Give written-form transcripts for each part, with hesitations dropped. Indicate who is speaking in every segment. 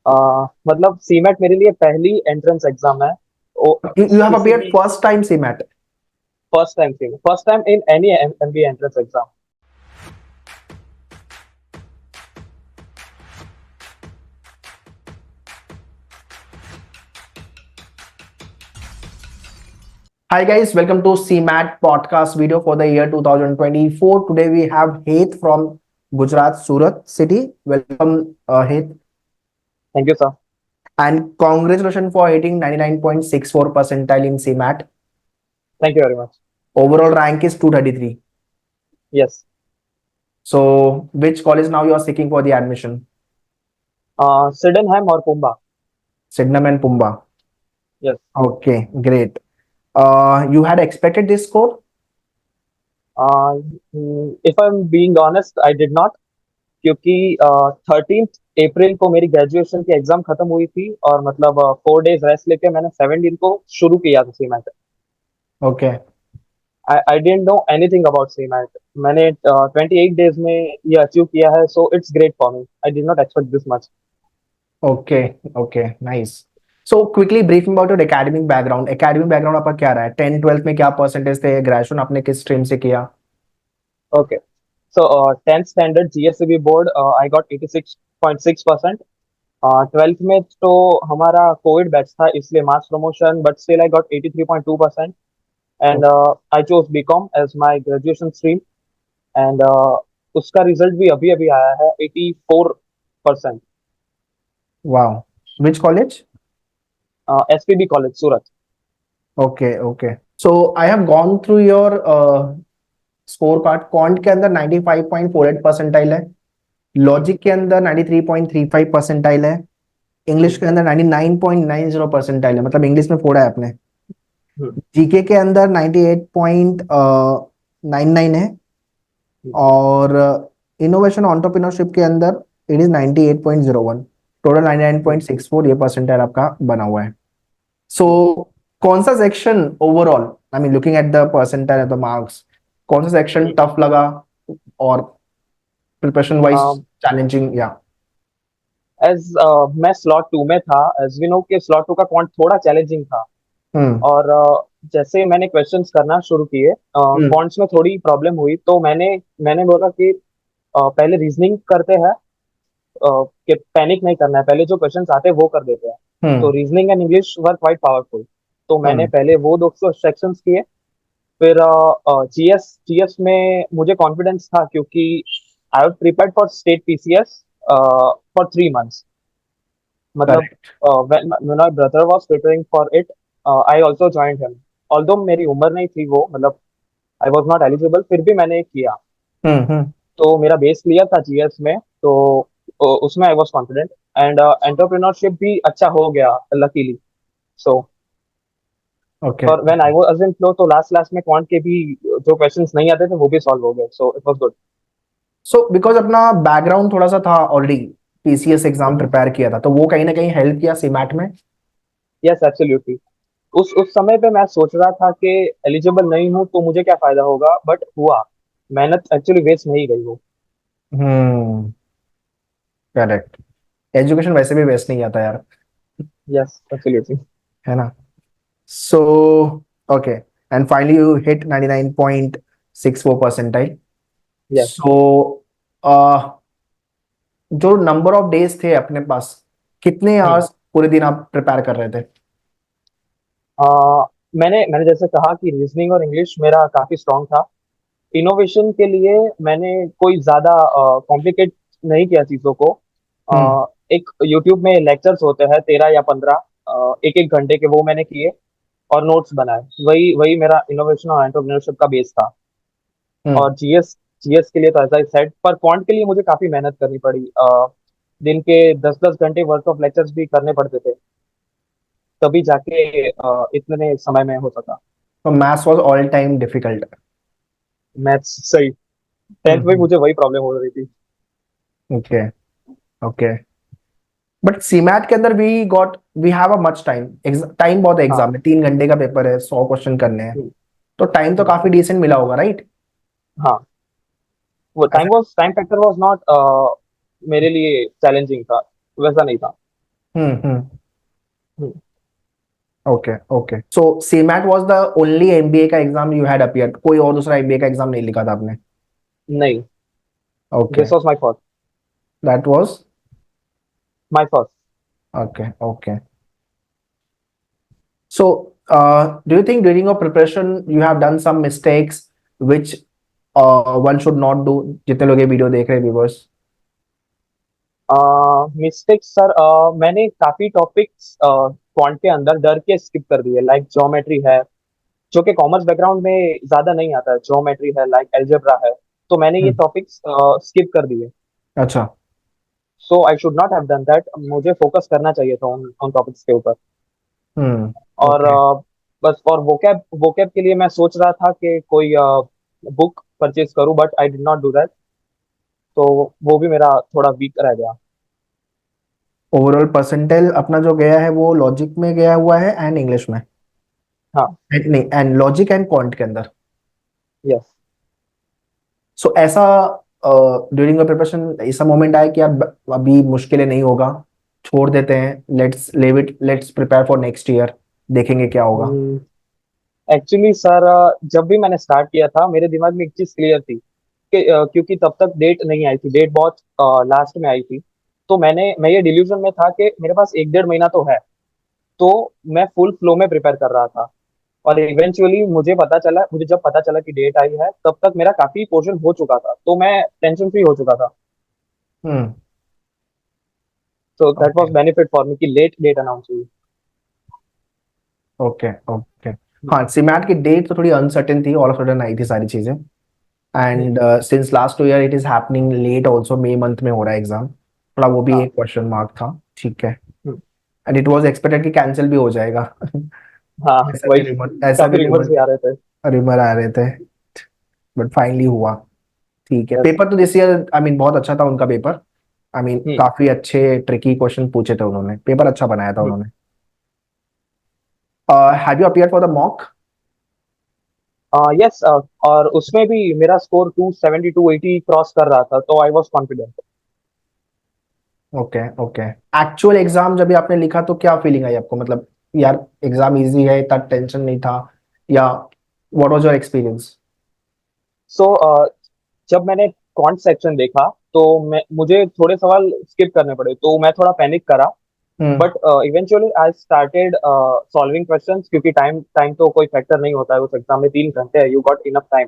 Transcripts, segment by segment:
Speaker 1: मतलब सीमेट मेरे लिए पहली एंट्रेंस एग्जाम है। ओ,
Speaker 2: You have
Speaker 1: किसी
Speaker 2: appeared
Speaker 1: भी
Speaker 2: first time CMAT.
Speaker 1: First time in any MBA entrance exam.
Speaker 2: Hi guys, welcome to CMAT podcast video for the year 2024. Today we have Heath from Gujarat, Surat city. Welcome, Heath,
Speaker 1: thank you sir.
Speaker 2: and congratulations for hitting 99.64 percentile in CMAT.
Speaker 1: Thank you very much.
Speaker 2: Overall rank is 233.
Speaker 1: Yes.
Speaker 2: So, which college now you are seeking for the admission?
Speaker 1: Sydenham और Pumba.
Speaker 2: Sydenham and Pumba.
Speaker 1: Yes.
Speaker 2: Okay, great. You had expected this score?
Speaker 1: If I am being honest I did not, क्योंकि 13 अप्रैल को मेरी graduation की exam खत्म हुई थी और मतलब 4 डेज रेस्ट लेके मैंने 17 को शुरू किया था CMAT.
Speaker 2: Okay,
Speaker 1: I didn't know anything about CMAT. मैंने 28 डेज में ये अचीव किया है, so it's great for me. I did not expect this much.
Speaker 2: okay, nice. So quickly brief me about your academic background. Academic background आपका क्या रहा है? 10 12th में क्या परसेंटेज थे? ग्रेजुएशन आपने किस स्ट्रीम से किया?
Speaker 1: Okay, so 10th standard GSCB board I got 86.6%। 12th में तो हमारा कोविड बैच था, इसलिए mass promotion, but still I got 83.2%। And I chose BCom as my graduation stream. And उसका रिजल्ट भी अभी अभी आया है, 84%।
Speaker 2: Wow. Which college?
Speaker 1: SPB college Surat.
Speaker 2: Okay. So I have gone through your scorecard. Quant के अंदर 95.48 percentile है. Logic के अंदर 93.35 परसेंटाइल है. इंग्लिश के अंदर 99.90 परसेंटाइल है, मतलब इंग्लिश में फोड़ा है आपने. जीके के अंदर 98.99 है. और इनोवेशन एंटरप्रेन्योरशिप के अंदर इट इज 98.01. टोटल 99.64 ये परसेंटाइल आपका बना हुआ है. सो कौन सा section overall, I mean looking at the percentile of the marks, कौन सा सेक्शन टफ लगा और प्रिपरेशन वाइज चैलेंजिंग या?
Speaker 1: एज मैं स्लॉट 2 में था, एज वी नो कि स्लॉट 2 का क्वांट थोड़ा चैलेंजिंग था।
Speaker 2: हम्म.
Speaker 1: और जैसे मैंने क्वेश्चंस करना शुरू किए,
Speaker 2: हम्म.
Speaker 1: क्वांट्स में थोड़ी प्रॉब्लम हुई, तो मैंने मैंने बोला कि पहले रीजनिंग करते हैं, कि पैनिक नहीं करना है, पहले जो क्वेश्चंस आते हैं वो कर देते हैं। तो
Speaker 2: hmm.
Speaker 1: Reasoning and English were quite powerful, तो मैंने
Speaker 2: हम्म.
Speaker 1: पहले वो 200 सेक्शंस किए। फिर जीएस जीएस में मुझे कॉन्फिडेंस था, क्योंकि I was prepared for state PCS for 3 months. मतलब
Speaker 2: correct.
Speaker 1: when my brother was preparing for it, I also joined him, although मेरी उम्र नहीं थी वो, मतलब आई was not eligible, फिर भी मैंने किया।
Speaker 2: हम्म.
Speaker 1: तो मेरा बेस क्लियर था जीएस में, तो उसमें I was confident. And entrepreneurship भी अच्छा हो गया लकीली। So
Speaker 2: okay.
Speaker 1: और when I was in flow, तो लास्ट लास्ट में क्वांट के भी जो क्वेश्चंस नहीं आते थे वो भी सॉल्व हो गए, so it was good.
Speaker 2: So because अपना बैकग्राउंड थोड़ा सा था ऑलरेडी, पीसीएस एग्जाम प्रिपेयर किया था, तो वो कहीं ना कहीं हेल्प किया सीमैट में.
Speaker 1: Yes absolutely. उस समय पे मैं सोच रहा था कि एलिजिबल नहीं हूँ तो मुझे क्या फायदा होगा, बट हुआ। मेहनत एक्चुअली वेस्ट नहीं गई वो।
Speaker 2: हम्म. करेक्ट. एजुकेशन वैसे भी वेस्ट नहीं जाता यार,
Speaker 1: यस एब्सोल्युटली।
Speaker 2: है ना? So okay. And finally you hit 99.64 percentile.
Speaker 1: Yes.
Speaker 2: So जो नंबर ऑफ डेज थे अपने पास, कितने आवर्स पूरे दिन आप प्रिपेयर कर रहे थे?
Speaker 1: मैंने मैंने जैसे कहा कि रीजनिंग और इंग्लिश मेरा काफी स्ट्रांग था। इनोवेशन के लिए मैंने कोई ज्यादा कॉम्प्लिकेट नहीं किया चीजों को।
Speaker 2: हम्म.
Speaker 1: एक यूट्यूब में लेक्चर्स होते हैं 13 या 15, एक एक घंटे के, वो मैंने किए और नोट्स बनाए। वही वही मेरा इनोवेशन और एंटरप्रेन्योरशिप का बेस था।
Speaker 2: हम्म.
Speaker 1: और जीएस जीएस के लिए तो ऐसा ही सेट, पर क्वांट के लिए मुझे काफी मेहनत करनी पड़ी। दिन के 10-10 घंटे वर्थ ऑफ लेक्चर्स भी करने पड़ते थे, तभी जाके इतने समय में हो सका।
Speaker 2: तो maths was all time difficult.
Speaker 1: Maths सही, 10th में
Speaker 2: हम्म.
Speaker 1: मुझे वही प्रॉब्लम हो रही थी।
Speaker 2: ओके. ओके. बट सीमैट के अंदर we have a much time. Time बहुत है एग्जाम
Speaker 1: हाँ।
Speaker 2: में, 3 घंटे का पेपर है, 100 क्वेश्चन करने हैं.
Speaker 1: हम्म,
Speaker 2: तो टाइम तो
Speaker 1: हम्म,
Speaker 2: काफी डिसेंट मिला होगा, राइट?
Speaker 1: हाँ। वो
Speaker 2: ऐसा.
Speaker 1: टाइम फैक्टर वाज नॉट मेरे लिए चैलेंजिंग था, वैसा नहीं था।
Speaker 2: Hmm.
Speaker 1: Hmm,
Speaker 2: okay okay, so CMAT was the only MBA का एग्जाम यू हैड अपियर, कोई और दूसरा एमबीए का एग्जाम नहीं लिखा था आपने?
Speaker 1: नहीं,
Speaker 2: okay,
Speaker 1: this was my first.
Speaker 2: That was
Speaker 1: my first.
Speaker 2: Okay okay. So, do you think during your preparation you have done some mistakes which one should not do? जितने लोग ये वीडियो देख रहे हैं व्यूवर्स।
Speaker 1: मिस्टेक सर, मैंने काफी topics quant के अंदर डर के स्किप कर दिए, लाइक ज्योमेट्री है, जो कि कॉमर्स बैकग्राउंड में ज्यादा नहीं आता है। ज्योमेट्री है, लाइक अलजेब्रा है, तो मैंने ये
Speaker 2: हम्म।
Speaker 1: टॉपिक्स स्किप कर दिए।
Speaker 2: अच्छा।
Speaker 1: So I should not have done that, मुझे फोकस करना चाहिए था उन उन टॉपिक्स के ऊपर।
Speaker 2: हम्म।
Speaker 1: और
Speaker 2: ओके
Speaker 1: बस, और वोकैब वोकैब के लिए मैं सोच रहा था कि कोई बुक परचेज करूं, but I did not do that. तो वो भी मेरा थोड़ा वीक रह गया।
Speaker 2: ओवरऑल परसेंटाइल अपना जो गया है वो लॉजिक में गया हुआ है एंड इंग्लिश में।
Speaker 1: हाँ।
Speaker 2: नहीं, एंड लॉजिक एंड क्वांट के अंदर।
Speaker 1: यस।
Speaker 2: सो ऐसा ड्यूरिंग योर प्रिपरेशन ऐसा मोमेंट आया कि यार अभी मुश्किलें नहीं होगा, छोड़ देते हैं, let's live it, let's prepare for next year, देखेंगे क्या होगा?
Speaker 1: एक्चुअली सर, जब भी मैंने स्टार्ट किया था मेरे दिमाग में एक चीज क्लियर थी कि क्योंकि तब तक डेट नहीं आई थी, डेट बहुत लास्ट में आई थी। तो मैं ये डिल्यूजन में था कि मेरे पास एक डेढ़ महीना तो है। तो मैं फुल फ्लो में प्रिपेयर कर रहा था। और इवेंचुअली मुझे जब पता चला कि डेट आई है, तब तक मेरा काफी पोर्शन हो चुका था, तो मैं टेंशन फ्री हो चुका था।
Speaker 2: हम्म।
Speaker 1: तो that
Speaker 2: okay
Speaker 1: was benefit for me कि लेट डेट अनाउंस हुई।
Speaker 2: Okay okay. हाँ, सीमैट की डेट तो थोड़ी अनसर्टेन थी, ऑल ऑफ सडन आई थी सारी चीजें।
Speaker 1: Hmm,
Speaker 2: and since last 2 year it is happening late also, मई मंथ में हो रहा है एग्जाम, थोड़ा वो भी
Speaker 1: हाँ।
Speaker 2: एक क्वेश्चन मार्क था। ठीक है।
Speaker 1: हम्म,
Speaker 2: एंड इट वाज एक्सपेक्टेड कि कैंसिल भी हो जाएगा।
Speaker 1: हाँ,
Speaker 2: ऐसा भी
Speaker 1: वही।
Speaker 2: रिमर ऐसा भी
Speaker 1: काफी रिमर्स भी आ रहे थे।
Speaker 2: रिमर आ रहे थे, बट फाइनली हुआ। ठीक है,
Speaker 1: यस।
Speaker 2: पेपर तो दिस ईयर आई मीन बहुत अच्छा था उनका पेपर। आई मीन
Speaker 1: हम्म।
Speaker 2: काफी अच्छे ट्रिकी क्वेश्चन पूछे थे उन्होंने, पेपर अच्छा बनाया था उन्होंने। Have you appeared for the mock?
Speaker 1: Yes. और उसमें भी मेरा स्कोर 270 280 क्रॉस कर रहा था, तो आई was confident.
Speaker 2: Okay okay. Actual exam जब भी आपने लिखा तो क्या फीलिंग आई आपको, मतलब यार एग्जाम इजी है, इतना टेंशन नहीं था, या व्हाट वाज योर एक्सपीरियंस?
Speaker 1: सो जब मैंने कॉन्ट सेक्शन देखा, तो मुझे थोड़े सवाल स्किप करने पड़े, तो मैं थोड़ा पैनिक करा।
Speaker 2: हम्म।
Speaker 1: But eventually I started solving questions, क्योंकि टाइम टाइम तो कोई फैक्टर नहीं होता है उस एग्जाम में, 3 घंटे है, यू गॉट इनफ टाइम।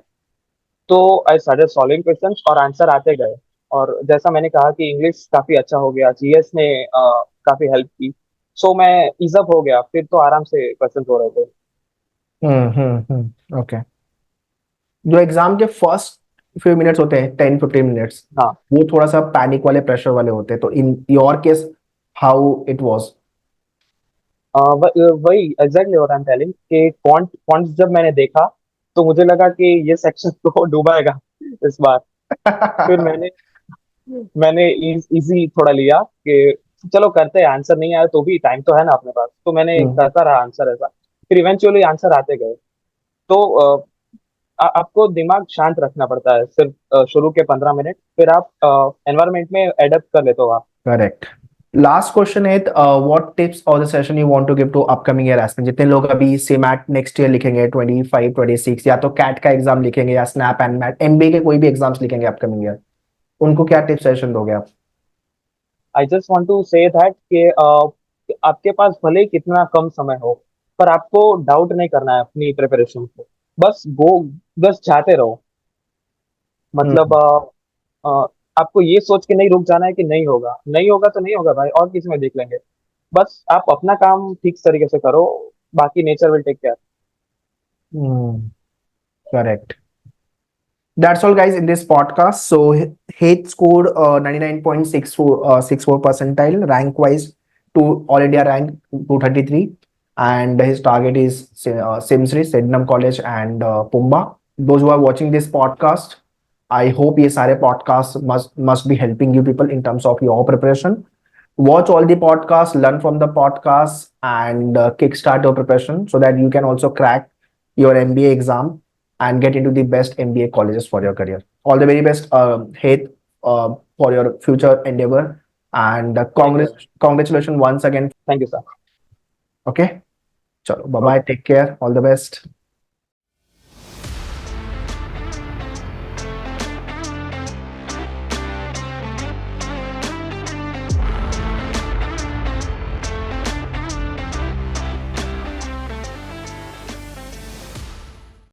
Speaker 1: तो आई स्टार्टेड सॉल्विंग क्वेश्चंस और आंसर आते गए। और जैसा मैंने कहा कि इंग्लिश काफी अच्छा हो गया, जीएस ने काफी हेल्प की। सो मैं इजअप हो गया, फिर तो आराम से क्वेश्चन हो रहे थे।
Speaker 2: ओके। जो एग्जाम के फर्स्ट फ्यू मिनट्स होते हैं, 10-15 मिनट्स,
Speaker 1: हाँ।
Speaker 2: वो थोड़ा सा पैनिक वाले, प्रेशर वाले होते हैं, तो in your case how it was?
Speaker 1: वही exactly what I am telling कि फॉन्ट जब मैंने देखा, तो मुझे लगा कि ये सेक्शन तो डूबेगा इस बार। फिर मैंने मैंने इजी थोड़ा लिया कि चलो करते हैं, आंसर नहीं आया तो भी टाइम तो है ना अपने पास, तो मैंने करता रहा आंसर ऐसा। फिर इवेंचुअली आंसर आते गए। तो आपको दिमाग शांत रखना पड़ता है सिर्फ शुरू के 15 मिनट, फिर आप एनवायरमेंट में एडेप्ट कर लेते हो आप।
Speaker 2: करेक्ट। लास्ट क्वेश्चन है, व्हाट टिप्स और suggestion you want to give to upcoming year aspirant, जितने लोग अभी सीमैट नेक्स्ट ईयर लिखेंगे 25-26, या तो कैट का एग्जाम लिखेंगे या स्नैप एंड मैट एमबीए के कोई भी एग्जाम्स लिखेंगे अपकमिंग ईयर, उनको क्या टिप सेशन दोगे आप?
Speaker 1: I just want to say that कि आपके पास भले ही कितना कम समय हो, पर आपको डाउट नहीं करना है अपनी प्रिपरेशन को। बस बस जाते रहो। मतलब
Speaker 2: हम्म।
Speaker 1: अ, आपको ये सोच के नहीं रुक जाना है कि नहीं होगा, नहीं होगा तो नहीं होगा भाई, और किसी में देख लेंगे। बस आप अपना काम ठीक तरीके से करो, बाकी nature will take care.
Speaker 2: Hmm. Correct. That's all, guys, in this podcast. So Heath scored 99.64 percentile rank wise to All India rank 233, and his target is Simsri, Sydenham College, and Pumba. Those who are watching this podcast, I hope ये सारे podcasts must be helping you people in terms of your preparation. Watch all the podcasts, learn from the podcasts, and kickstart your preparation so that you can also crack your MBA exam and get into the best MBA colleges for your career. All the very best, Heath, for your future endeavor. And
Speaker 1: Thank you.
Speaker 2: Congratulation once again.
Speaker 1: Thank you, sir.
Speaker 2: Okay, चलो bye bye,
Speaker 1: Okay.
Speaker 2: Take care, all the best.